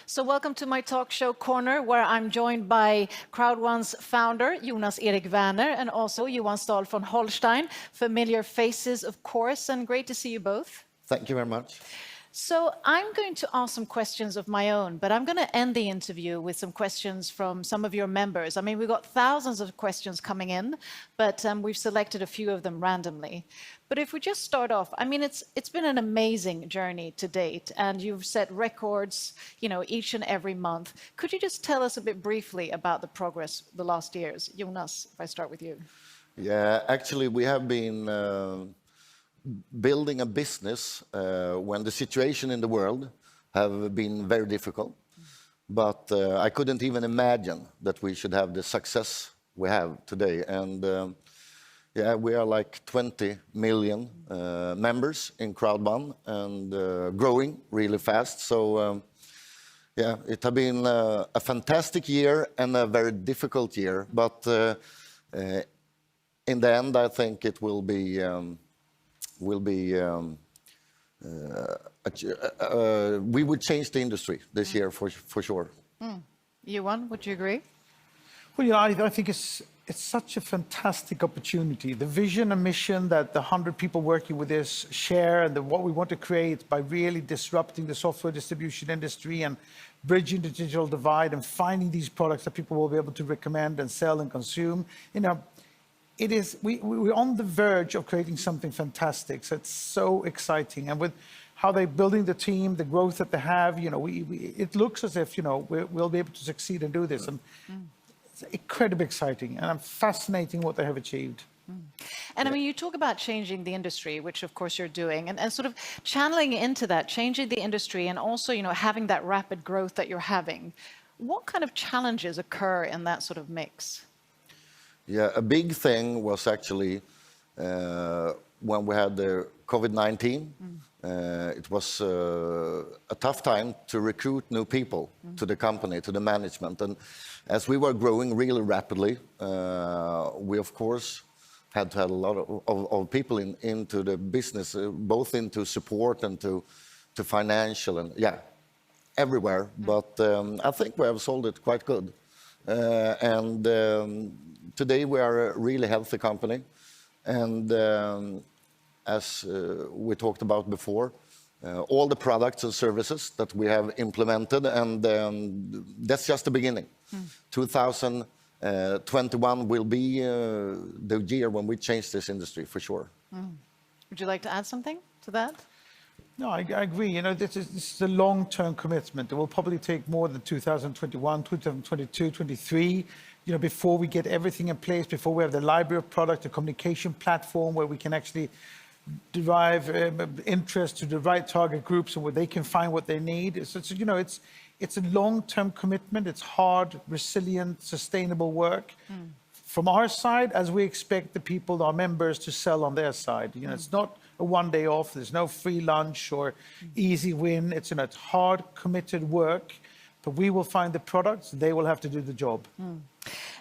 So welcome to my talk show corner, where I'm joined by crowd1's founder, Jonas Erik Werner, and also Johan Stahl von Holstein. Familiar faces, of course, and great to see you both. Thank you very much. So I'm going to ask some questions of my own, but I'm going to end the interview with some questions from some of your members. I mean, we've got thousands of questions coming in, but we've selected a few of them randomly. But if we just start off, I mean, it's been an amazing journey to date, and you've set records, each and every month. Could you just tell us a bit briefly about the progress the last years? Jonas, if I start with you. Yeah, actually, we have been building a business when the situation in the world have been very difficult. But I couldn't even imagine that we should have the success we have today. And yeah, we are like 20 million members in crowd1 and growing really fast. So yeah, it has been a fantastic year and a very difficult year. But in the end, I think it will be we would change the industry this year for sure. Johan, would you agree? Well, I think it's such a fantastic opportunity. The vision and mission that the 100 people working with this share, and what we want to create by really disrupting the software distribution industry and bridging the digital divide and finding these products that people will be able to recommend and sell and consume. We're on the verge of creating something fantastic. So it's so exciting. And with how they're building the team, the growth that they have, it looks as if, we'll be able to succeed and do this. And it's incredibly exciting and fascinating what they have achieved. And I mean, you talk about changing the industry, which of course you're doing, and sort of channeling into that, changing the industry, and also, having that rapid growth that you're having. What kind of challenges occur in that sort of mix? Yeah, a big thing was actually when we had the COVID-19. It was a tough time to recruit new people to the company, to the management. And as we were growing really rapidly, we, of course, had to have a lot of people into the business, both into support and to financial and, yeah, everywhere. But I think we have sold it quite good. Today we are a really healthy company, and as we talked about before, all the products and services that we have implemented, and that's just the beginning. 2021 will be the year when we change this industry for sure. Would you like to add something to that? No, I agree. This is a long-term commitment. It will probably take more than 2021, 2022, 2023, before we get everything in place, before we have the library of product, the communication platform where we can actually derive interest to the right target groups and where they can find what they need. It's a long-term commitment. It's hard, resilient, sustainable work. From our side, as we expect the people, our members, to sell on their side. It's not a one day off. There's no free lunch or easy win. It's hard, committed work. But we will find the products. They will have to do the job.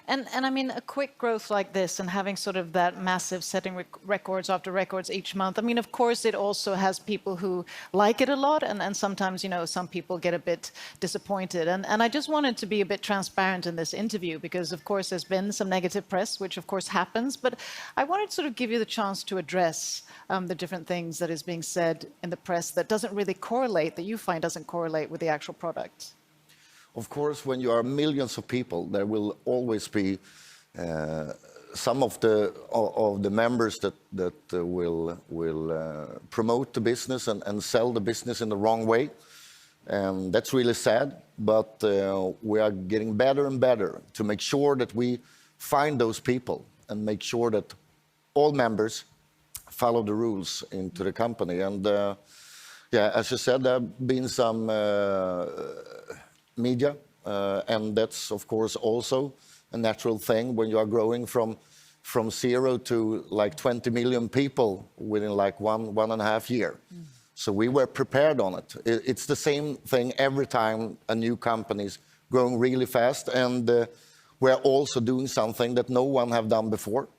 And I mean, a quick growth like this and having sort of that massive setting records after records each month, I mean, of course, it also has people who like it a lot. And sometimes, some people get a bit disappointed. And I just wanted to be a bit transparent in this interview because, of course, there's been some negative press, which, of course, happens. But I wanted to sort of give you the chance to address the different things that is being said in the press that doesn't really correlate, that you find doesn't correlate with the actual product. Of course, when you are millions of people, there will always be some of the members that will promote the business and sell the business in the wrong way, and that's really sad. But we are getting better and better to make sure that we find those people and make sure that all members follow the rules into the company. And yeah, as you said, there have been some media, and that's of course also a natural thing when you are growing from 0 to like 20 million people within like one and a half year. So we were prepared on it. It's the same thing every time a new company is growing really fast, and we're also doing something that no one have done before,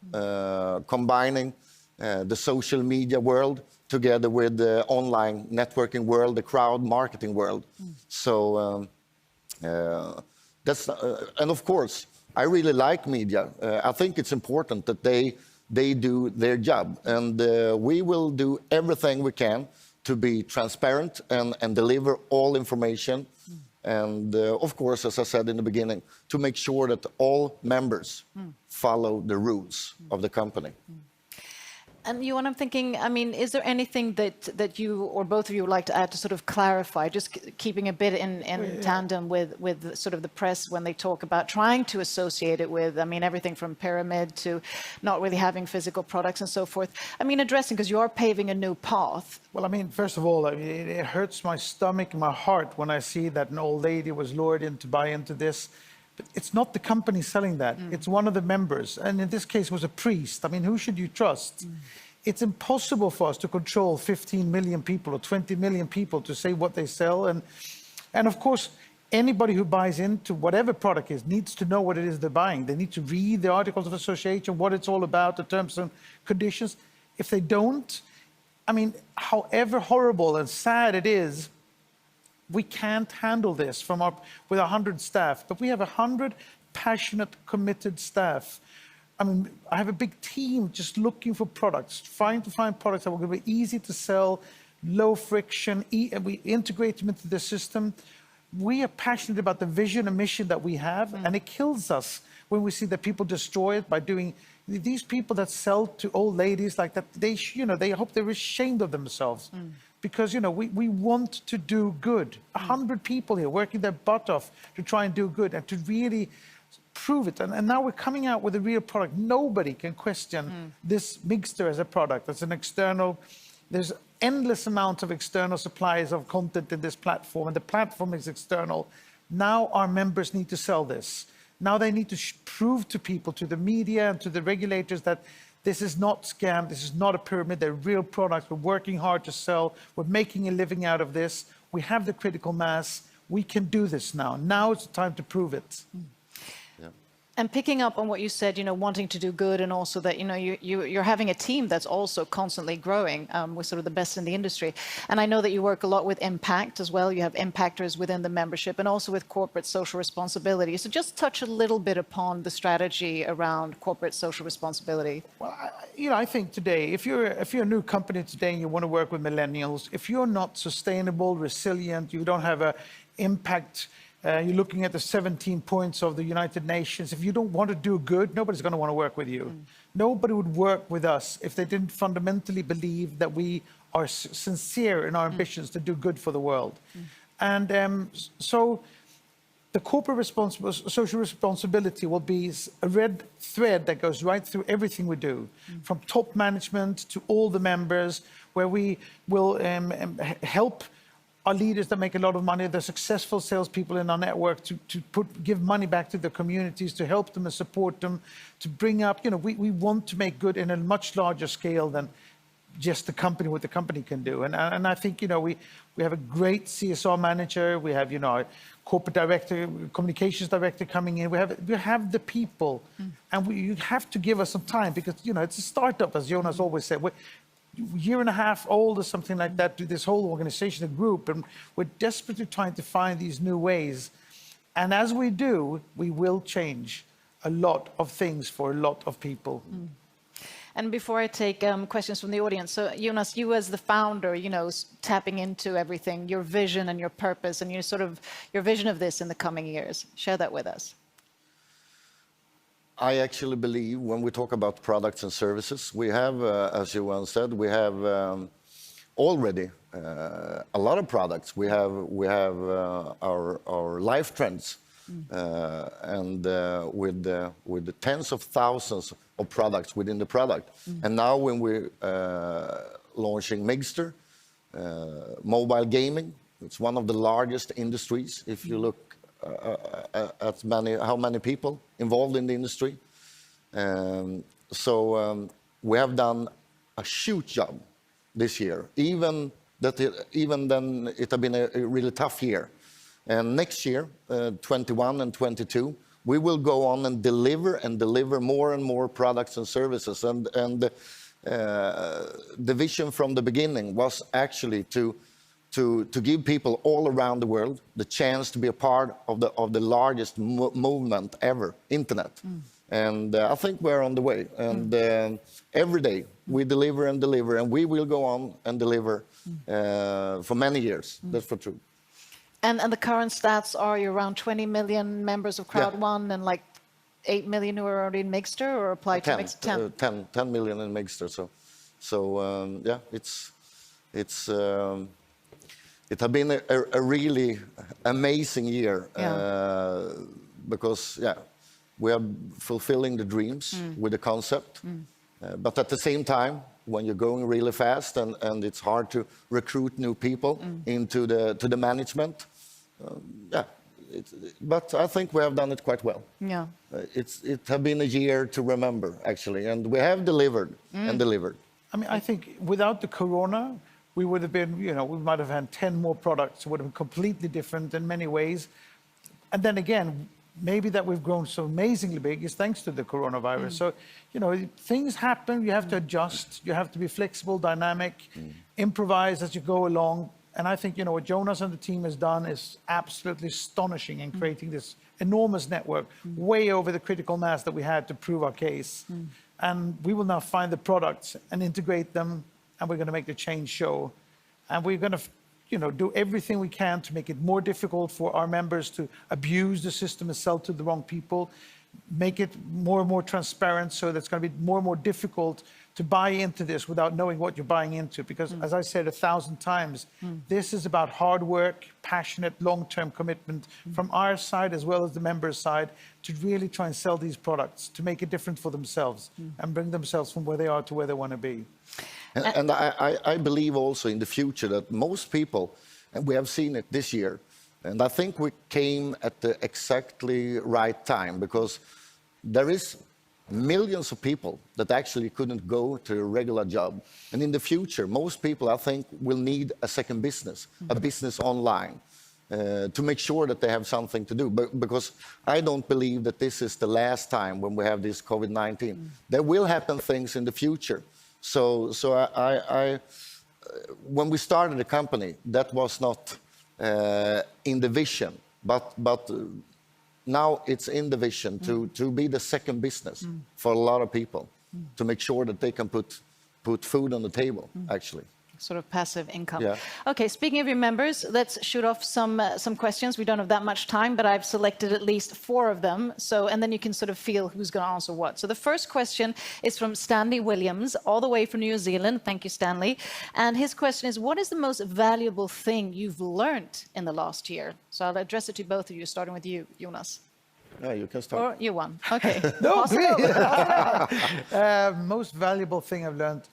combining the social media world together with the online networking world, the crowd marketing world. So And of course, I really like media. I think it's important that they do their job, and we will do everything we can to be transparent and deliver all information. And of course, as I said in the beginning, to make sure that all members follow the rules of the company. And Johan, I'm thinking, I mean, is there anything that you or both of you would like to add to sort of clarify, just keeping a bit in tandem with sort of the press when they talk about trying to associate it with, I mean, everything from pyramid to not really having physical products and so forth. I mean, addressing, because you are paving a new path. Well, I mean, first of all, I mean, it hurts my stomach and my heart when I see that an old lady was lured in to buy into this. But it's not the company selling that. It's one of the members. And in this case, it was a priest. I mean, who should you trust? It's impossible for us to control 15 million people or 20 million people to say what they sell. And of course, anybody who buys into whatever product is needs to know what it is they're buying. They need to read the Articles of Association, what it's all about, the terms and conditions. If they don't, I mean, however horrible and sad it is, we can't handle this with 100 staff, but we have 100 passionate, committed staff. I mean, I have a big team just looking for products, trying to find products that are going to be easy to sell, low friction, and we integrate them into the system. We are passionate about the vision and mission that we have, and it kills us when we see that people destroy it by doing these people that sell to old ladies like that. They hope they're ashamed of themselves. Because, we want to do good. 100 people here working their butt off to try and do good and to really prove it. And now we're coming out with a real product. Nobody can question this Mixter as a product. As an external, there's endless amounts of external suppliers of content in this platform, and the platform is external. Now our members need to sell this. Now they need to prove to people, to the media and to the regulators that this is not scam, this is not a pyramid, they're real products. We're working hard to sell, we're making a living out of this. We have the critical mass, we can do this now. Now it's the time to prove it. And picking up on what you said, wanting to do good, and also that, you're having a team that's also constantly growing with sort of the best in the industry. And I know that you work a lot with impact as well. You have impactors within the membership and also with corporate social responsibility. So just touch a little bit upon the strategy around corporate social responsibility. Well, I think today, if you're a new company today and you want to work with millennials, if you're not sustainable, resilient, you don't have an impact. You're looking at the 17 points of the United Nations. If you don't want to do good, nobody's going to want to work with you. Nobody would work with us if they didn't fundamentally believe that we are sincere in our ambitions to do good for the world. And so the corporate social responsibility will be a red thread that goes right through everything we do, from top management to all the members, where we will help our leaders that make a lot of money, the successful salespeople in our network, to give money back to the communities, to help them and support them, to bring up, we want to make good in a much larger scale than just what the company can do. And I think, we have a great CSR manager, we have, our corporate director, communications director coming in, we have the people, and you have to give us some time because, it's a startup, as Jonas always said. Year and a half old or something like that to this whole organization, a group, and we're desperately trying to find these new ways. And as we do, we will change a lot of things for a lot of people. And before I take questions from the audience, so Jonas, you as the founder, tapping into everything, your vision and your purpose and your vision of this in the coming years, share that with us. I actually believe when we talk about products and services, we have, as Johan said, we have already a lot of products. We have our life trends, and with the tens of thousands of products within the product. And now when we're launching Mixter, mobile gaming, it's one of the largest industries if you look at how many people involved in the industry. So we have done a huge job this year, even then it has been a really tough year. And next year, 21 and 22, we will go on and deliver more and more products and services. And the vision from the beginning was actually to give people all around the world the chance to be a part of the largest movement ever, internet. And I think we're on the way. And every day we deliver and deliver, and we will go on and deliver for many years. That's for true. And the current stats are you're around 20 million members of crowd1 and like 8 million who are already in Mixter or apply to Mixter? 10 million in Mixter. So yeah, it has been a really amazing year because we are fulfilling the dreams with the concept, but at the same time, when you're going really fast and it's hard to recruit new people into the management, but I think we have done it quite well. Yeah, it has been a year to remember actually, and we have delivered and delivered. I mean, I think without the corona, we would have been, we might have had 10 more products. It would have been completely different in many ways. And then again, maybe that we've grown so amazingly big is thanks to the coronavirus. So, things happen, you have to adjust, you have to be flexible, dynamic, improvise as you go along. And I think, what Jonas and the team has done is absolutely astonishing in creating this enormous network, way over the critical mass that we had to prove our case. And we will now find the products and integrate them, and we're going to make the change show. And we're going to, do everything we can to make it more difficult for our members to abuse the system and sell to the wrong people, make it more and more transparent so that it's going to be more and more difficult to buy into this without knowing what you're buying into. Because as I said 1,000 times, this is about hard work, passionate, long-term commitment from our side as well as the members' side to really try and sell these products, to make it different for themselves and bring themselves from where they are to where they want to be. And I believe also in the future that most people, and we have seen it this year, and I think we came at the exactly right time because there is millions of people that actually couldn't go to a regular job. And in the future, most people, I think, will need a second business, a business online, to make sure that they have something to do. Because I don't believe that this is the last time when we have this COVID-19. There will happen things in the future. So when we started the company, that was not in the vision, but now it's in the vision to be the second business for a lot of people, to make sure that they can put food on the table, actually. Sort of passive income. Yeah. Okay, speaking of your members, let's shoot off some questions. We don't have that much time, but I've selected at least 4 of them. So, and then you can sort of feel who's going to answer what. So the first question is from Stanley Williams, all the way from New Zealand. Thank you, Stanley. And his question is, what is the most valuable thing you've learned in the last year? So I'll address it to both of you, starting with you, Jonas. Yeah, you can start. Or you one. Okay. No, please. Most valuable thing I've learned.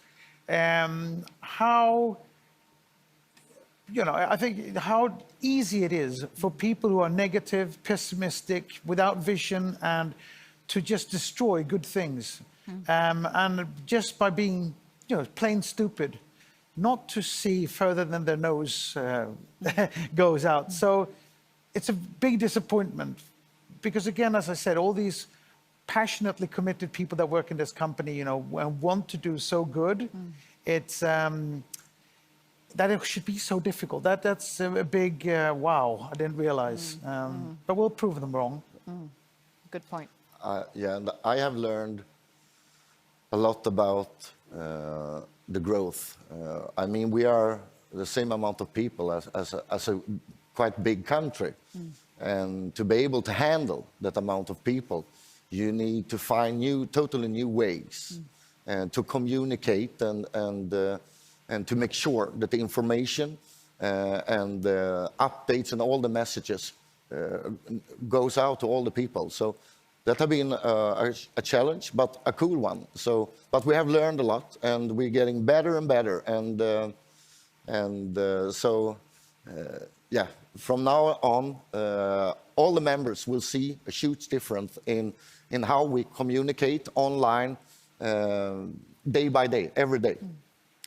How, I think how easy it is for people who are negative, pessimistic, without vision, and to just destroy good things. And just by being, plain stupid, not to see further than their nose goes out. So it's a big disappointment because, again, as I said, all these passionately committed people that work in this company, and want to do so good. It's that it should be so difficult. That's a big wow. I didn't realize, but we'll prove them wrong. Good point. Yeah, and I have learned a lot about the growth. I mean, we are the same amount of people as a quite big country, and to be able to handle that amount of people, you need to find totally new ways and to communicate and to make sure that the information and the updates and all the messages goes out to all the people. So that has been a challenge, but a cool one. So, but we have learned a lot, and we're getting better and better. Yeah, from now on, all the members will see a huge difference in how we communicate online day by day, every day.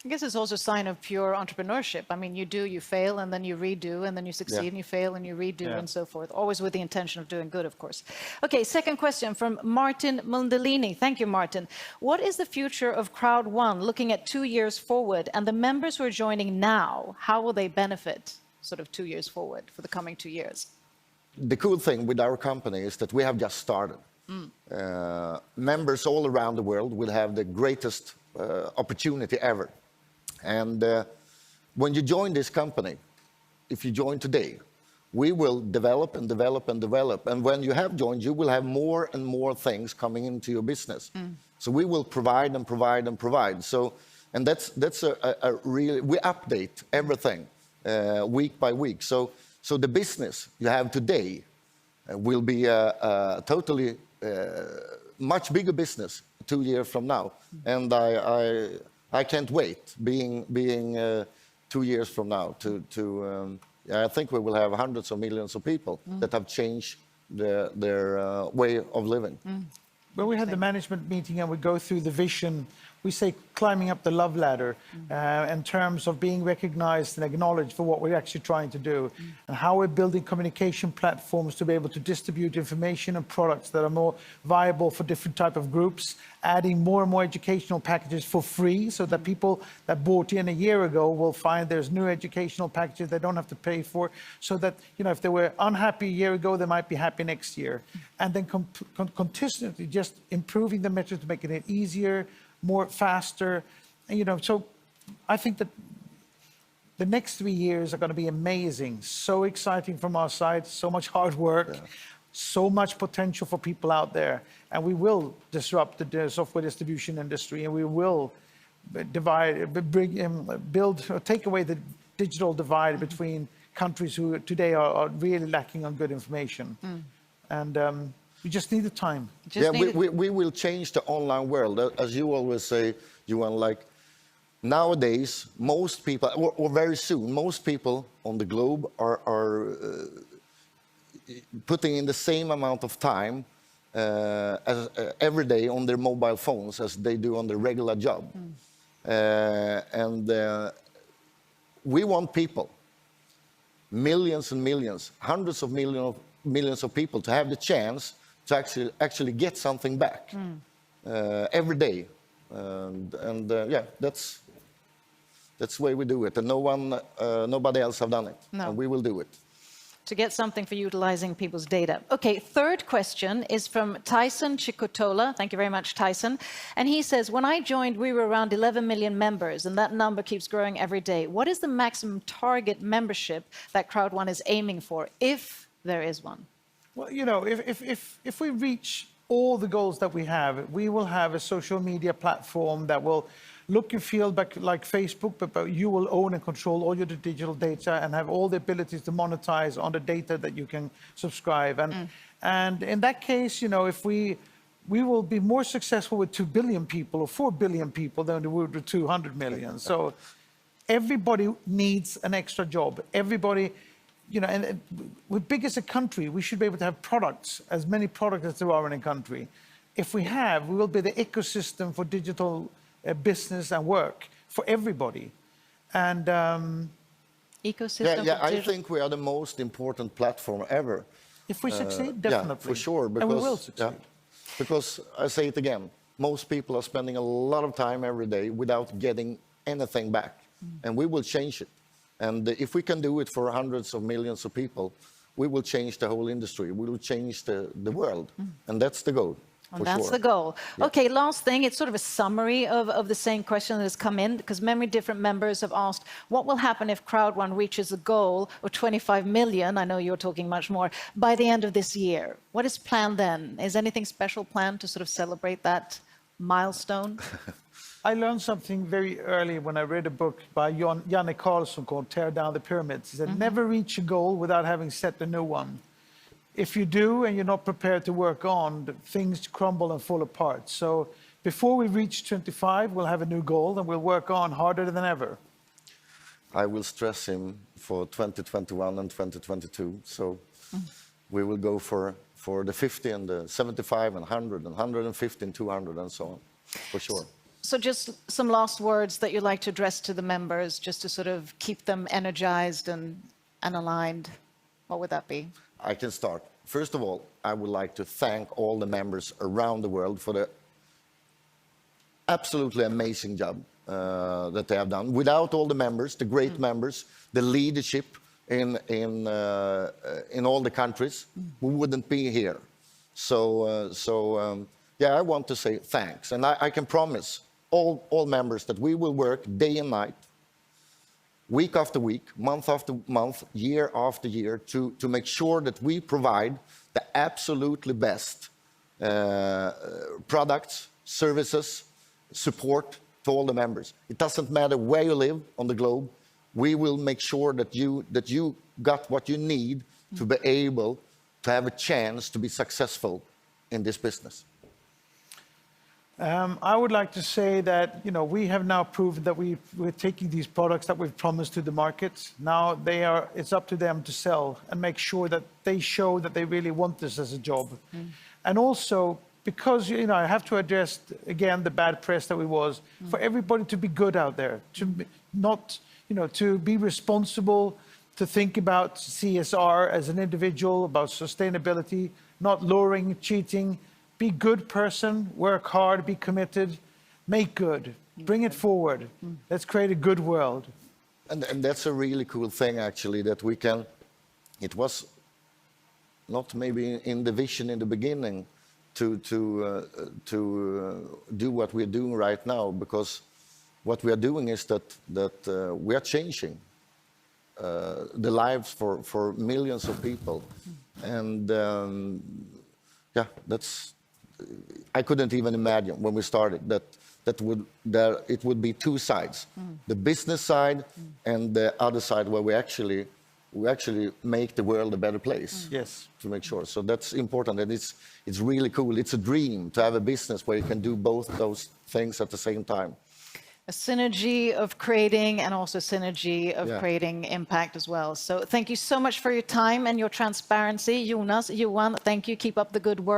I guess it's also a sign of pure entrepreneurship. I mean, you do, you fail, and then you redo, and then you succeed, Yeah. and you fail, and you redo, Yeah. and so forth. Always with the intention of doing good, of course. Okay, second question from Martin Mundellini. Thank you, Martin. What is the future of Crowd1 looking at 2 years forward, and the members who are joining now, how will they benefit sort of 2 years forward for the coming 2 years? The cool thing with our company is that we have just started. Members all around the world will have the greatest opportunity ever. And when you join this company, if you join today, we will develop and develop and develop. And when you have joined, you will have more and more things coming into your business. So we will provide and provide and provide. So, and that's a really, we update everything week by week. So the business you have today will be a totally much bigger business 2 years from now. And I can't wait being 2 years from now to I think we will have hundreds of millions of people that have changed their way of living. When we had the management meeting and we go through the vision, we say climbing up the love ladder in terms of being recognized and acknowledged for what we're actually trying to do and how we're building communication platforms to be able to distribute information and products that are more viable for different type of groups, adding more and more educational packages for free so that people that bought in a year ago will find there's new educational packages they don't have to pay for, so that, you know, if they were unhappy a year ago, they might be happy next year. And then continuously just improving the metrics to making it easier, more faster, and, you know, so I think that the next 3 years are going to be amazing. So exciting from our side, so much hard work, so much potential for people out there, and we will disrupt the software distribution industry, and we will take away the digital divide between countries who today are really lacking on good information. And we just need the time. We will change the online world. As you always say, Johan, like nowadays, most people, or very soon, most people on the globe are putting in the same amount of time every day on their mobile phones as they do on their regular job. And we want people, millions and millions, hundreds of millions of people to have the chance to actually get something back every day. And yeah, that's the way we do it. And nobody else have done it. No. And we will do it. To get something for utilizing people's data. Okay, third question is from Tyson Chikotola. Thank you very much, Tyson. And he says, when I joined, we were around 11 million members, and that number keeps growing every day. What is the maximum target membership that Crowd1 is aiming for, if there is one? Well, you know, if we reach all the goals that we have, we will have a social media platform that will look and feel like Facebook, but you will own and control all your digital data and have all the abilities to monetize on the data that you can subscribe. And in that case, you know, if we will be more successful with 2 billion people or 4 billion people than we would with 200 million. So everybody needs an extra job. Everybody, you know, and we're big as a country, we should be able to have products, as many products as there are in a country. If we have, we will be the ecosystem for digital business and work for everybody. And Ecosystem. I think we are the most important platform ever. if we succeed, definitely. Yeah, for sure. And we will succeed. Because I say it again, most people are spending a lot of time every day without getting anything back. And we will change it. And if we can do it for hundreds of millions of people, we will change the whole industry. We will change the world. And that's the goal. And that's the goal. Okay, last thing, it's sort of a summary of the same question that has come in, because many different members have asked, what will happen if Crowd1 reaches a goal of 25 million, I know you're talking much more, by the end of this year? What is planned then? Is anything special planned to sort of celebrate that milestone? I learned something very early when I read a book by Janne Carlson called Tear Down the Pyramids. He said, never reach a goal without having set a new one. If you do and you're not prepared to work on, things crumble and fall apart. So before we reach 25, we'll have a new goal and we'll work on harder than ever. I will stress him for 2021 and 2022. So we will go for the 50 and the 75 and 100 and 150 and 200 and so on, for sure. So just some last words that you'd like to address to the members, just to sort of keep them energized and aligned. What would that be? I can start. First of all, I would like to thank all the members around the world for the absolutely amazing job that they have done. Without all the members, the great members, the leadership in all the countries, we wouldn't be here. Yeah, I want to say thanks. And I can promise all members that we will work day and night, week after week, month after month, year after year, to make sure that we provide the absolutely best products, services, support to all the members. It doesn't matter where you live on the globe. We will make sure that you got what you need to be able to have a chance to be successful in this business. I would like to say that, we have now proven that we're taking these products that we've promised to the markets. Now it's up to them to sell and make sure that they show that they really want this as a job. And also, because, I have to address again the bad press that we was, for everybody to be good out there, to not, to be responsible, to think about CSR as an individual, about sustainability, not luring, cheating. Be good person, work hard, be committed, make good, bring it forward. Let's create a good world. And that's a really cool thing, actually, that we can. It was not maybe in the vision in the beginning to do what we're doing right now, because what we are doing is that we are changing the lives for millions of people. And yeah, I couldn't even imagine when we started that it would be two sides, the business side and the other side where we actually make the world a better place. Yes. To make sure. So that's important, and it's really cool. It's a dream to have a business where you can do both those things at the same time. A synergy of creating and also synergy of creating impact as well. So thank you so much for your time and your transparency. Jonas, Johan, thank you. Keep up the good work.